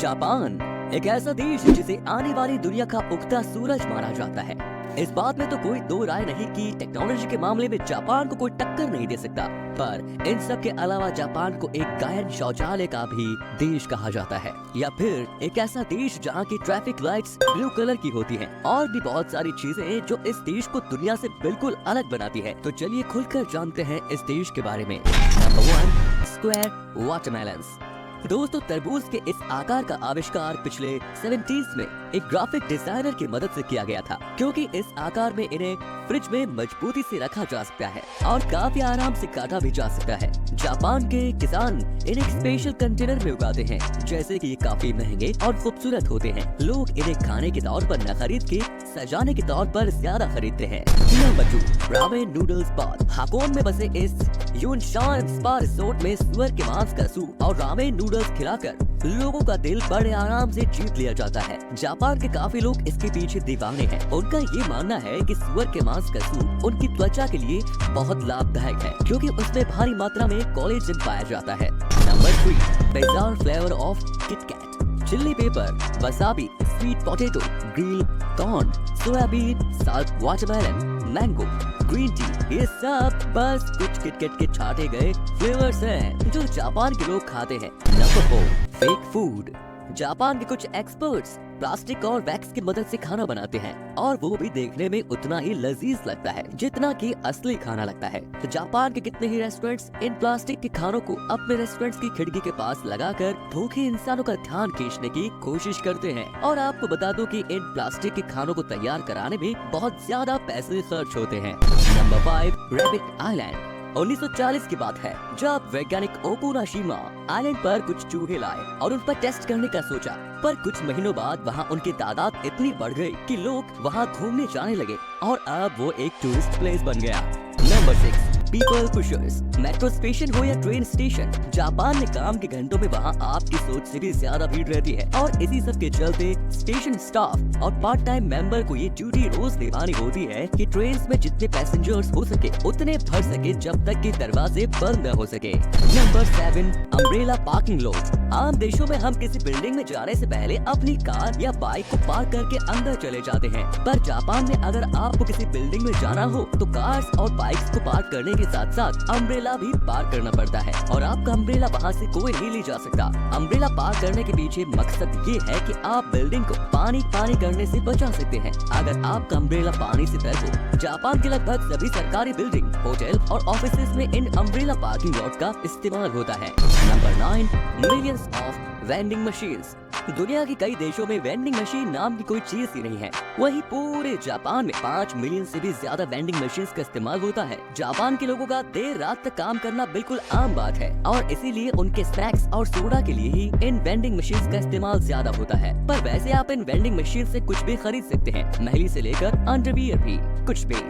Japan एक ऐसा देश जिसे आने वाली दुनिया का उगता सूरज माना जाता है। इस बात में तो कोई दो राय नहीं कि टेक्नोलॉजी के मामले में जापान को कोई टक्कर नहीं दे सकता। पर इन सब के अलावा जापान को एक गायन शौचालय का भी देश कहा जाता है, या फिर एक ऐसा देश जहाँ की ट्रैफिक लाइट्स ब्लू कलर की होती हैं, और भी बहुत सारी चीजें जो इस देश को दुनिया से बिल्कुल अलग बनाती है। तो चलिए खुलकर जानते हैं इस देश के बारे में। Number 1, square watermelons. दोस्तों, तरबूज के इस आकार का आविष्कार पिछले 70s में एक ग्राफिक डिजाइनर की मदद से किया गया था, क्योंकि इस आकार में इन्हें फ्रिज में मजबूती से रखा जा सकता है और काफी आराम से काटा भी जा सकता है। जापान के किसान इन्हें स्पेशल कंटेनर में उगाते हैं, जैसे कि ये काफी महंगे और खूबसूरत होते हैं। लोग इन्हें खाने के तौर पर न खरीद के सजाने के तौर पर ज्यादा खरीदते हैं। नंबर 2, रामेन नूडल्स बार। हाकोन में बसे इस यूनशान स्पा रिसोर्ट में सुअर के मांस का सूप और रामेन नूडल्स खिलाकर लोगों का दिल बड़े आराम से जीत लिया जाता है। जापान के काफी लोग इसके पीछे दीवाने हैं। उनका ये मानना है कि सुअर के मांस का सूप उनकी त्वचा के लिए बहुत लाभदायक है, क्योंकि उसमें भारी मात्रा में कोलेजन पाया जाता है। Number 3, bizarre flavour of KitKat. Chilli paper, wasabi, sweet potato, grill corn, soybean, salt watermelon, mango, green tea, ये सब बस कुछ किटकैट के छाटे गए फ्लेवर्स हैं जो जापान के लोग खाते हैं। Number 4, fake food. जापान के कुछ एक्सपर्ट्स प्लास्टिक और वैक्स की मदद से खाना बनाते हैं, और वो भी देखने में उतना ही लजीज लगता है जितना कि असली खाना लगता है। तो जापान के कितने ही रेस्टोरेंट्स इन प्लास्टिक के खानों को अपने रेस्टोरेंट्स की खिड़की के पास लगाकर भूखे इंसानों का ध्यान खींचने की कोशिश करते हैं। और आपको बता दूं कि इन प्लास्टिक के खानों को तैयार कराने में बहुत ज्यादा पैसे खर्च होते हैं। Number 5, rabbit island. 1940 की बात है, जब वैज्ञानिक ओकुनाशिमा आइलैंड पर कुछ चूहे लाए और उन पर टेस्ट करने का सोचा। पर कुछ महीनों बाद वहाँ उनकी तादाद इतनी बढ़ गई कि लोग वहाँ घूमने जाने लगे और अब वो एक टूरिस्ट प्लेस बन गया। Number 6, people pushers. Metro station हो या ट्रेन स्टेशन, जापान में काम के घंटों में वहाँ आपकी सोच से भी ज्यादा भीड़ रहती है, और इसी सब के चलते स्टेशन स्टाफ और पार्ट टाइम मेंबर को ये ड्यूटी रोज निभानी होती है कि ट्रेन में जितने पैसेंजर्स हो सके उतने भर सके जब तक कि दरवाजे बंद न हो सके। Number 7, umbrella parking lot. आम देशों में हम किसी बिल्डिंग में जाने से पहले अपनी कार या बाइक को पार्क करके अंदर चले जाते हैं, पर जापान में अगर आपको किसी बिल्डिंग में जाना हो तो कार्स और बाइक्स को पार्क करने के साथ साथ अम्ब्रेला भी पार करना पड़ता है, और आपका अम्ब्रेला वहाँ से कोई नहीं ले जा सकता। अम्ब्रेला पार करने के पीछे मकसद ये है कि आप बिल्डिंग को पानी करने से बचा सकते हैं अगर आपका अम्ब्रेला पानी से तर हो। जापान के लगभग सभी सरकारी बिल्डिंग, होटल और ऑफिसेज में इन अम्ब्रेला पार्किंग लॉट का इस्तेमाल होता है। Number 9, millions of vending machines. दुनिया के कई देशों में वेंडिंग मशीन नाम की कोई चीज ही नहीं है, वहीं पूरे जापान में 5 मिलियन से भी ज्यादा वेंडिंग मशीन्स का इस्तेमाल होता है। जापान के लोगों का देर रात तक काम करना बिल्कुल आम बात है, और इसीलिए उनके स्नैक्स और सोडा के लिए ही इन वेंडिंग मशीन्स का इस्तेमाल ज्यादा होता है। पर वैसे आप इन वेंडिंग मशीन से कुछ भी खरीद सकते हैं, महली से लेकर अंडरवियर भी, कुछ भी।